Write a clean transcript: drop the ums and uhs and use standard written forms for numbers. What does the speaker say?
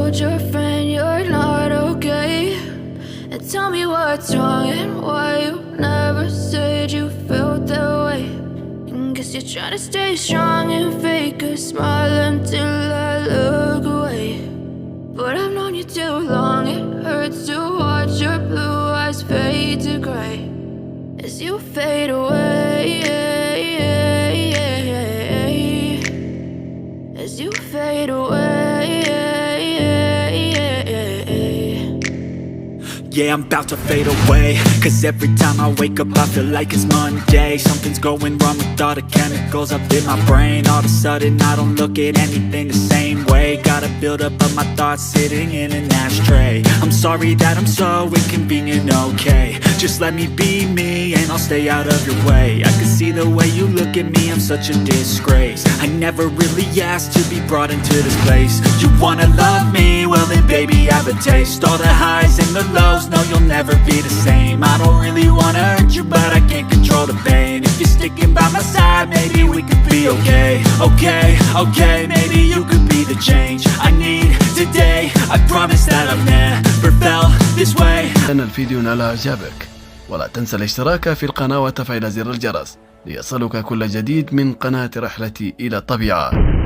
told your friend you're not okay, and tell me what's wrong and why you never said you felt that way. And guess you're trying to stay strong and fake a smile until I look away. But I've known you too long, it hurts to watch your blue eyes fade to gray as you fade away, as you fade away. Yeah, I'm about to fade away, cause every time I wake up I feel like it's Monday. Something's going wrong with all the chemicals up in my brain. All of a sudden I don't look at anything the same way. Gotta build up of my thoughts sitting in an ashtray. I'm sorry that I'm so inconvenient, okay. Just let me be me and I'll stay out of your way. I can see the way you look at me, I'm such a disgrace. I never really asked to be brought into this place. You wanna love me? Well then baby have a taste. All the highs and the lows, no you'll never be the same. I don't really wanna hurt you but I can't control the pain. If you're sticking by my side maybe we could be okay. Okay, maybe you could be the change I need today. I promise that I've never felt this way. إن الفيديو نال إعجابك ولا تنسى الاشتراك في القناة وتفعيل زر الجرس ليصلك كل جديد من قناة رحلتي إلى الطبيعة.